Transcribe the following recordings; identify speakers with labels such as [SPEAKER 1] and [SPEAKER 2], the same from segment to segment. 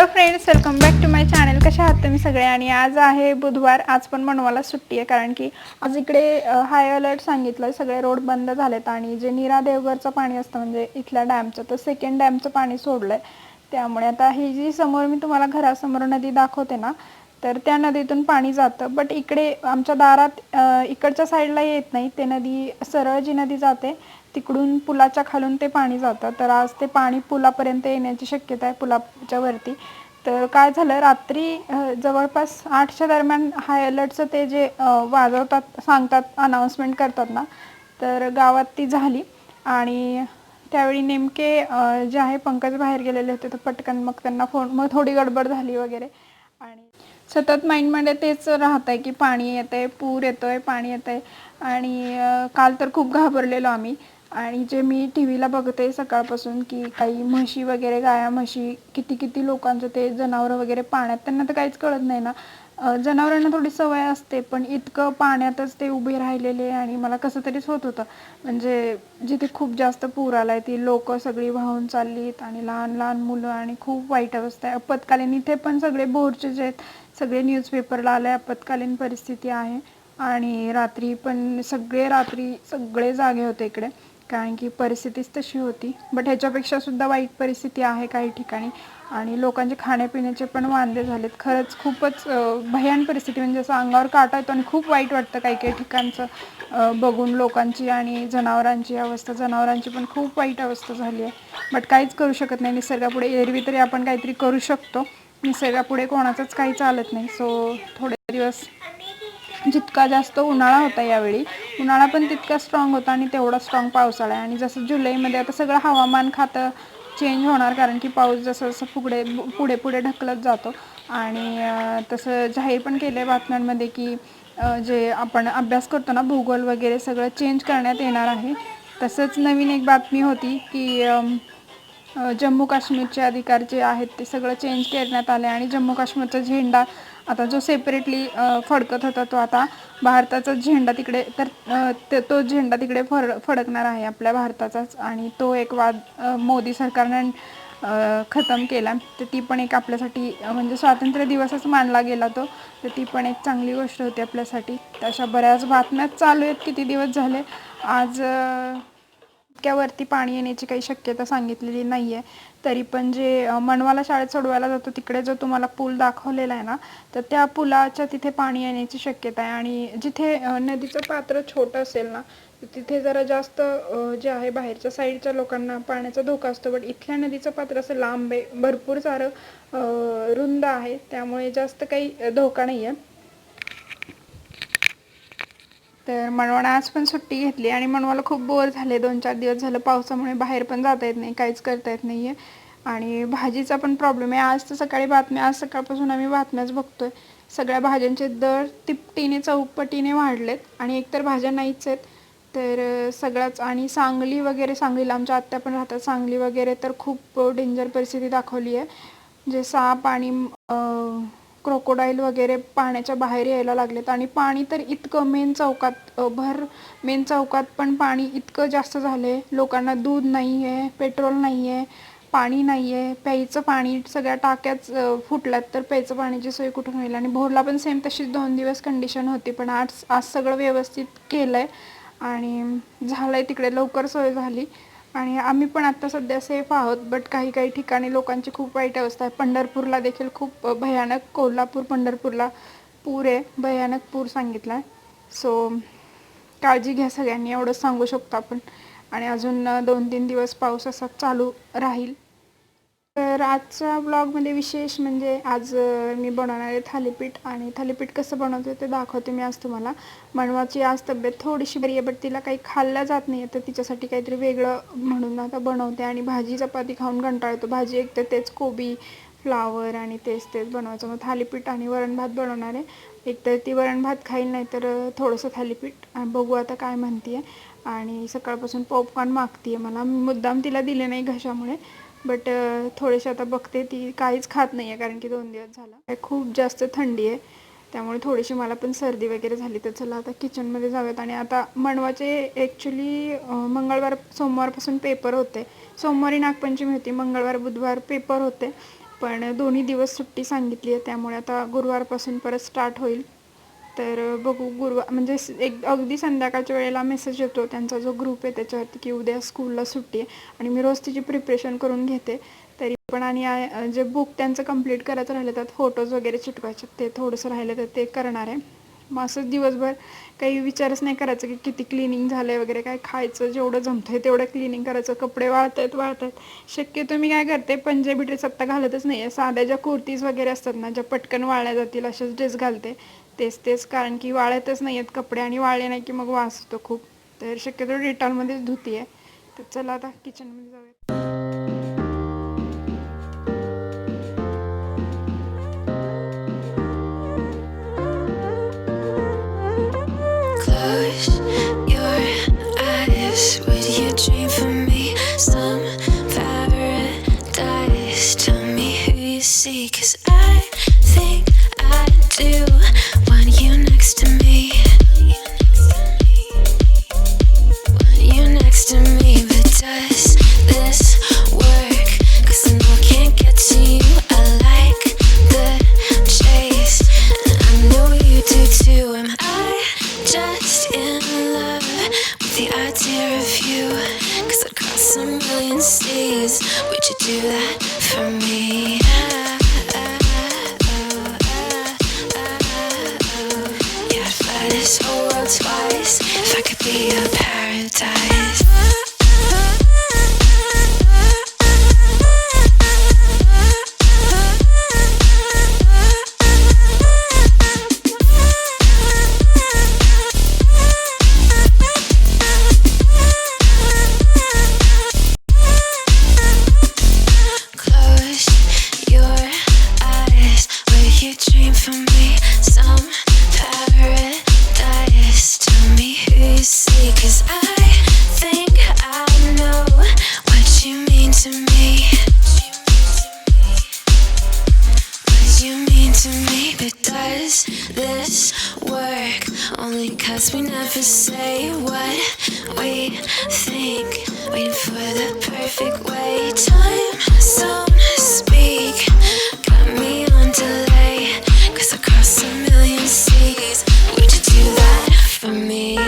[SPEAKER 1] Hello friends, welcome back to my channel. कशा आहात तुम्ही सगळे? आणि आज आहे बुधवार. आज पण मनवाला सुट्टी आहे कारण की आज इकडे हाय अलर्ट सांगितलं. सगळे रोड बंद झालेत आणि जे नीरा देवगडचं पाणी असतं म्हणजे इथल्या डॅमचं, तर सेकंड डॅमचं पाणी सोडलं आहे. त्यामुळे आता ही जी समोर मी तुम्हाला घरासमोर नदी दाखवते ना, तर त्या नदीतून पाणी जातं. बट इकडे आमच्या दारात इकडच्या साईडला येत नाही. ते नदी सरळ जी नदी जाते तिकडून पुलाच्या खालून ते पाणी जातं. तर आज ते पाणी पुलापर्यंत येण्याची शक्यता आहे, पुलाच्या वरती. तर काय झालं, रात्री जवळपास 8च्या दरम्यान हाय अलर्टचं ते जे वाजवतात, सांगतात, अनाऊन्समेंट करतात ना, तर गावात ती झाली. आणि त्यावेळी नेमके जे आहे पंकज बाहेर गेलेले होते, तर पटकन मग त्यांना फोन, मग थोडी गडबड झाली वगैरे. आणि सतत माइंडमध्ये तेच राहत आहे की पाणी येतं आहे, पूर येतो आहे, पाणी येतं आहे. आणि काल तर खूप घाबरलेलो आम्ही. आणि जे मी टी व्हीला बघते सकाळपासून की काही म्हशी वगैरे, गाया म्हशी, किती किती लोकांचं ते जनावरं वगैरे पाण्यात, त्यांना तर काहीच कळत नाही ना. जनावरांना थोडी सवय असते, पण इतकं पाण्यातच ते उभे राहिलेले आणि मला कसं तरीच होत होतं. म्हणजे जिथे खूप जास्त पूर आला आहे ती लोकं सगळी वाहून चाललीत आणि लहान लहान मुलं, आणि खूप वाईट अवस्था आहे. आपत्कालीन इथे पण सगळे बोरचे जे आहेत सगळे न्यूजपेपरला आले, आपत्कालीन परिस्थिती आहे. आणि रात्री पण सगळे जागे होते इकडे, कारण की परिस्थितीच तशी होती. बट ह्याच्यापेक्षा सुद्धा वाईट परिस्थिती आहे काही ठिकाणी. आणि लोकांचे खाण्यापिण्याचे पण वांदे झालेत. खरंच खूपच भयान परिस्थिती, म्हणजे असं अंगावर काटा येतो आणि खूप वाईट वाटतं काही काही ठिकाणचं बघून लोकांची आणि जनावरांची अवस्था. जनावरांची पण खूप वाईट अवस्था झाली आहे. बट काहीच करू शकत नाही निसर्गापुढे. एरवी तरी आपण काहीतरी करू शकतो, निसर्गापुढे कोणाचंच काही चालत नाही. सो थोडे दिवस, जितका जास्त उन्हाळा होता यावेळी, उन्हाळा पण तितका स्ट्रॉंग होता आणि तेवढा स्ट्रॉंग पावसाळा आहे. आणि जसं जुलैमध्ये आता सगळं हवामान खातं चेंज होणार, कारण की पाऊस जसं जसं पुढे पुढे ढकलत जातो. आणि तसं जाहीर पण केलं आहे बातम्यांमध्ये की जे आपण अभ्यास करतो ना, भूगोल वगैरे, सगळं चेंज करण्यात येणार आहे. तसंच नवीन एक बातमी होती की जम्मू काश्मीरचे अधिकार जे आहेत ते सगळं चेंज करण्यात आले. आणि जम्मू काश्मीरचा झेंडा आता जो सेपरेटली फडकत होता, तो आता भारताचा झेंडा तिकडे, तर तो झेंडा तिकडे फडकणार आहे आपल्या भारताचाच. आणि तो एक वाद मोदी सरकारने खतम केला. तर ती पण एक आपल्यासाठी, म्हणजे स्वातंत्र्य दिवसच मानला गेला तो, तर ती पण एक चांगली गोष्ट होती आपल्यासाठी. तर अशा बऱ्याच बातम्याच चालू आहेत. किती दिवस झाले. आज इतक्यावरती पाणी येण्याची काही शक्यता सांगितलेली नाही आहे. तरी पण जे मनवाला शाळेत सोडवायला जातो तिकडे जो तुम्हाला पूल दाखवलेला आहे ना, तर त्या पुलाच्या तिथे पाणी येण्याची शक्यता आहे. आणि जिथे नदीचं पात्र छोटं असेल ना, तिथे जरा जास्त जे आहे बाहेरच्या साईडच्या लोकांना पाण्याचा धोका असतो. बट इथल्या नदीचं पात्र असं लांब आहे, भरपूर सारं रुंद आहे, त्यामुळे जास्त काही धोका नाही आहे. तर मनवानं आज पण सुट्टी घेतली आणि मनवाला खूप बोर झाले. 2-4 दिवस झालं पावसामुळे बाहेर पण जाता येत नाही, काहीच करता येत नाही आहे. आणि भाजीचा पण प्रॉब्लेम आहे. आज तर सकाळी बातम्या, आज सकाळपासून आम्ही बातम्याच बघतोय, सगळ्या भाज्यांचे दर तिपटीने चौपटीने वाढलेत आणि एकतर भाज्या नाहीच आहेत. तर सगळ्याच. आणि सांगली वगैरे, सांगलीला आमच्या आत्या पण राहतात, सांगली वगैरे तर खूप डेंजर परिस्थिती दाखवली आहे. जे साप आणि क्रोकोडाईल वगैरे पाण्याच्या बाहेर यायला लागलेत. आणि पाणी तर इतकं मेन चौकात, मेन चौकात पण पाणी इतकं जास्त झालं आहे. लोकांना दूध नाही आहे, पेट्रोल नाही आहे, पाणी नाही आहे, प्यायचं पाणी सगळ्या टाक्याच फुटल्यात, तर प्यायचं पाण्याची सोय कुठून होईल. आणि भोरला पण सेम तशीच 2 दिवस कंडिशन होती, पण आज सगळं व्यवस्थित केलं आहे आणि झालं आहे, तिकडे लवकर सोय झाली. आणि आम्ही पण आत्ता सध्या सेफ आहोत. बट काही काही ठिकाणी लोकांची खूप वाईट अवस्था आहे. पंढरपूरला देखील खूप भयानक, कोल्हापूर पंढरपूरला पूर आहे, भयानक पूर सांगितला आहे. सो काळजी घ्या सगळ्यांनी, एवढंच सांगू शकतो आपण. आणि अजून 2-3 दिवस पाऊस असा चालू राहील. तर आजच्या ब्लॉगमध्ये विशेष म्हणजे आज मी बनवणार आहे थालीपीठ. आणि थालीपीठ कसं बनवते ते दाखवते मी आज तुम्हाला. मनवाची आज तब्येत थोडीशी बरी आहे, बट तिला काही खाल्लं जात नाही आहे, तर तिच्यासाठी काहीतरी वेगळं म्हणून आता बनवते. आणि भाजी चपाती खाऊन कंटाळा येतो. भाजी एक तर तेच कोबी, फ्लावर आणि तेच बनवायचं. मग थालीपीठ आणि वरण भात बनवणार आहे. एक तर ती वरण भात खाईल, नाही तर थोडंसं थालीपीठ. बघू आता काय म्हणते आहे. आणि सकाळपासून पॉपकॉर्न मागते आहे मला, मुद्दाम तिला दिले नाही घशामुळे. बट थोडेसे आता बघते, ती काहीच खात नाही आहे कारण की 2 दिवस झाला खूप जास्त थंडी आहे, त्यामुळे थोडीशी मला पण सर्दी वगैरे झाली. तर चला आता किचनमध्ये जाऊयात. आणि आता मनवाचे ॲक्च्युली सोमवारपासून पेपर होते. सोमवारी नागपंचमी होती, मंगळवार बुधवार पेपर होते. पण दोन्ही दिवस सुट्टी सांगितली आहे, त्यामुळे आता गुरुवारपासून परत स्टार्ट होईल. तर बघू, गुरुवार म्हणजे एक अगदी संध्याकाळच्या वेळेला मेसेज येतो त्यांचा जो ग्रुप आहे त्याच्यावरती की उद्या स्कूलला सुट्टी आहे. आणि मी रोज तिची प्रिपरेशन करून घेते तरी पण. आणि जे बुक त्यांचं कंप्लीट करायचं राहिलं, त्यात फोटोज वगैरे चिटवायचे, ते थोडंसं राहिलं तर ते करणार आहे. मग असंच दिवसभर काही विचारच नाही करायचं की किती क्लिनिंग झालं आहे वगैरे, काय खायचं, जेवढं जमतं आहे तेवढं क्लिनिंग करायचं. कपडे वाळत आहेत. शक्यतो मी काय करते, पंजाबी ड्रेस आत्ता घालतच नाही आहे. साध्या ज्या कुर्तीज वगैरे असतात ना, ज्या पटकन वाळल्या जातील असेच ड्रेस घालते. तेच कारण की वाळतच नाही आहेत कपडे, आणि वाळले नाही की मग वास येतो खूप. तर शक्यतो डेटॉलमध्येच धुती आहे. तर चला आता किचनमध्ये जाऊया.
[SPEAKER 2] Close your eyes. Would you dream for me some paradise? Tell me who you see, 'cause I think I do want you next to me. Want you next to me, but does this work? 'Cause I know I can't get to you. I like the chase, and I know you do too. Am I just in love with the idea of you? 'Cause I'd cross a million seas. Would you do that for me? Yeah, I'd fly this whole world twice if I could be your paradise. Close your eyes. Will you dream for me some paradise? Tell me who you see, 'cause I think I know what you mean to me. What you mean to me, but does this work? Only 'cause we never say what we think, waiting for the perfect way. Time zone speak, got me on delay, 'cause I cross a million seas. Would you do that for me?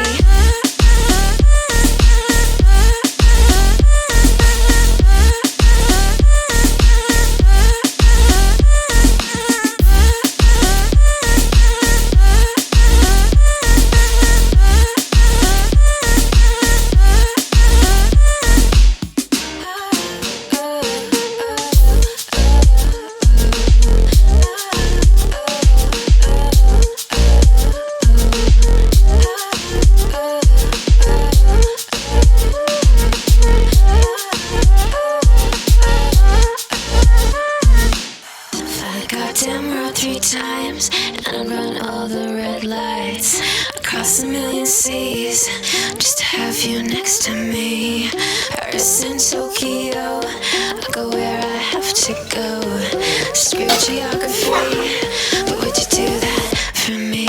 [SPEAKER 2] Goddamn road 3 times, and I'd run all the red lights, across a million seas, just to have you next to me. Paris and Tokyo, I go where I have to go. Screw geography, but would you do that for me?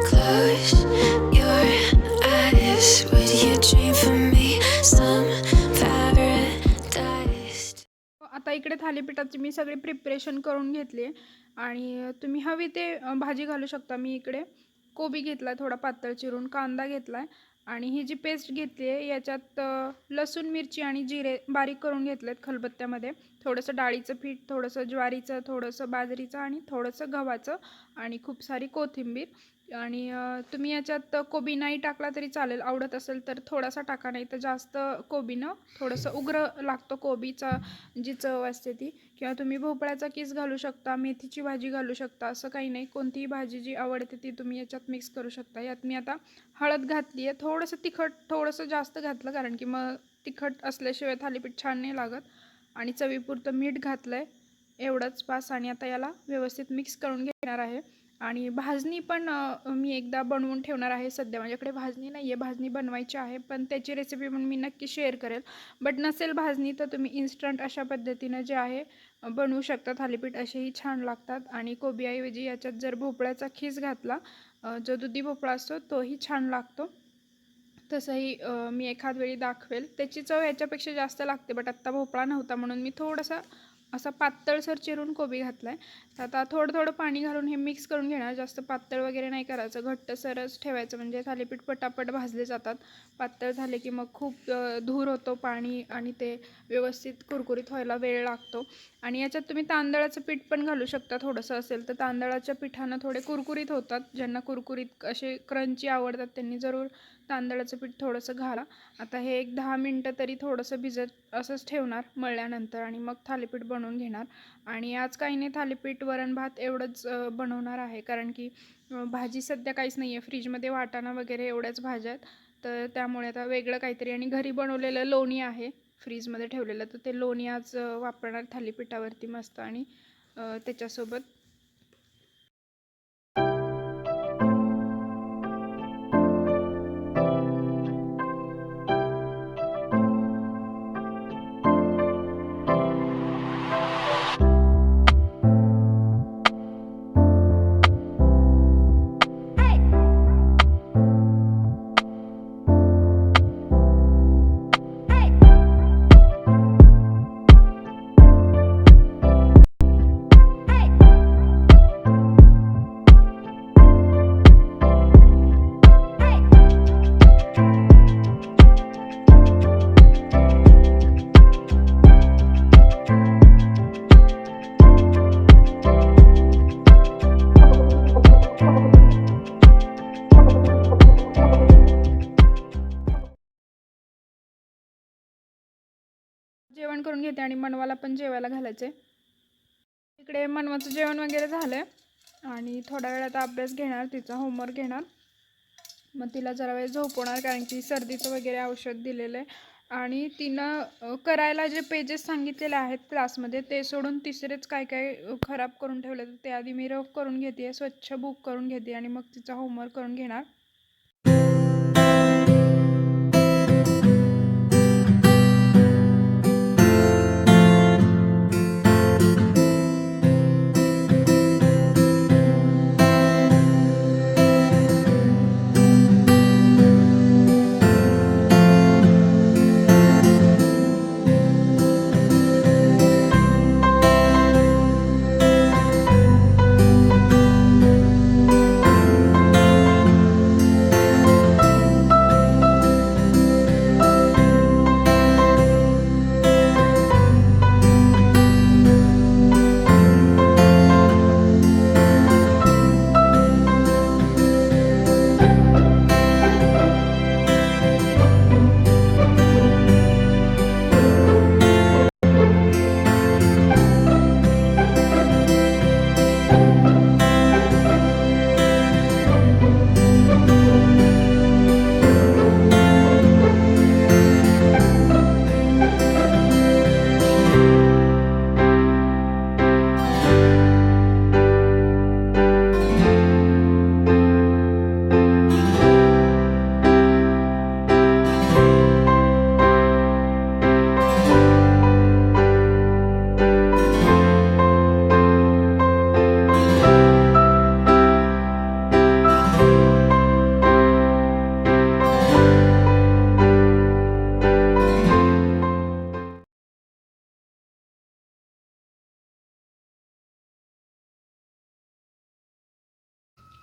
[SPEAKER 2] Close your eyes. Would you dream for me some paradise?
[SPEAKER 1] आता इकडे थालीपीठाची मी सगळी preparation करून घेतली, आणि तुम्ही हवी ते भाजी घालू शकता. मी इकडे कोबी घेतला आहे थोडा पातळ चिरून, कांदा घेतला आहे, आणि ही जी पेस्ट घेतली आहे याच्यात लसूण, मिरची आणि जिरे बारीक करून घेतले आहेत खलबत्त्यामध्ये. थोडंसं डाळीचं पीठ, थोडंसं ज्वारीचं, थोडंसं बाजरीचं आणि थोडंसं गव्हाचं, आणि खूप सारी कोथिंबीर. आणि तुम्ही याच्यात कोबी नाही टाकला तरी चालेल, आवडत असेल तर थोडासा टाका, नाही तर जास्त कोबीनं थोडंसं उग्र लागतं कोबीचा जी चव असते ती. किंवा तुम्ही भोपळ्याचा किस घालू शकता, मेथीची भाजी घालू शकता, असं काही नाही. कोणतीही भाजी जी आवडते ती तुम्ही याच्यात मिक्स करू शकता. यात मी आता हळद घातली आहे, थोडंसं तिखट थोडंसं जास्त घातलं कारण की मग तिखट असल्याशिवाय थालीपीठ छान नाही लागत. आणि चवीपुरतं मीठ घातलं आहे, एवढंच बास. आणि आता याला व्यवस्थित मिक्स करून घेणार आहे. आणि भाजणी पण मी एकदा बनवून ठेवणार आहे. सध्या माझ्याकडे भाजणी नाही आहे, भाजणी बनवायची आहे, पण त्याची रेसिपी पण मी नक्की शेअर करेल. बट नसेल भाजणी तर तुम्ही इन्स्टंट अशा पद्धतीनं जे आहे बनवू शकता थालीपीठ, असेही छान लागतात. आणि कोबीऐवजी याच्यात जर भोपळ्याचा खीस घातला, जो दुधी भोपळा असतो तोही छान लागतो. तसंही मी एखाद वेळी दाखवेल. त्याची चव ह्याच्यापेक्षा जास्त लागते, बट आत्ता भोपळा नव्हता म्हणून मी थोडासा असा पातळसर चिरून कोबी घातला आहे. तर आता थोडं थोडं पाणी घालून हे मिक्स करून घेणार. जास्त पातळ वगैरे नाही करायचं, घट्टसरच ठेवायचं, म्हणजे थालीपीठ पटापट भाजले जातात. पातळ झाले की मग खूप धूर होतो पाणी आणि ते व्यवस्थित कुरकुरीत व्हायला वेळ लागतो. आणि याच्यात तुम्ही तांदळाचं पीठ पण घालू शकता, थोडंसं असेल तर. तांदळाच्या पिठानं थोडे कुरकुरीत होतात. ज्यांना कुरकुरीत असे क्रंची आवडतात त्यांनी जरूर तांदळाचं पीठ थोडंसं घाला. आता हे एक 10 मिनटं तरी थोडंसं भिजत असंच ठेवणार मळल्यानंतर, आणि मग थालीपीठ बनवून घेणार. आणि आज काही नाही, थालीपीठ वरण भात एवढंच बनवणार आहे, कारण की भाजी सध्या काहीच नाही आहे फ्रीजमध्ये, वाटाणा वगैरे एवढ्याच भाज्या आहेत. तर त्यामुळे आता वेगळं काहीतरी. आणि घरी बनवलेलं लोणी आहे फ्रीजमध्ये ठेवलेलं, तर ते लोणी आज वापरणार थालीपीठावरती मस्त. आणि त्याच्यासोबत जेवण करून घेते आणि मनवाला पण जेवायला घालायचे. इकडे मनवाचं जेवण वगैरे झालं आहे आणि थोड्या वेळात अभ्यास घेणार, तिचा होमवर्क घेणार. मग तिला जरा वेळ झोपवणार, कारण की सर्दीचं वगैरे औषध दिलेलं आहे. आणि तिनं करायला जे पेजेस सांगितलेले आहेत क्लासमध्ये ते सोडून तिसरेच काय काय खराब करून ठेवले, तर ते आधी मी रफ करून घेते, स्वच्छ बुक करून घेते आणि मग तिचा होमवर्क करून घेणार.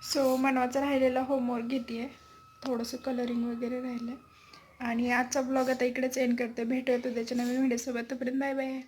[SPEAKER 1] सो मनवाचं राहिलेलं होमवर्क घेते आहे, थोडंसं कलरिंग वगैरे राहिलं आहे. आणि आजचा ब्लॉग आता इकडेच एंड करते. भेटूया उद्याच्या नवीन व्हिडिओसोबत. तोपर्यंत बाय बाय.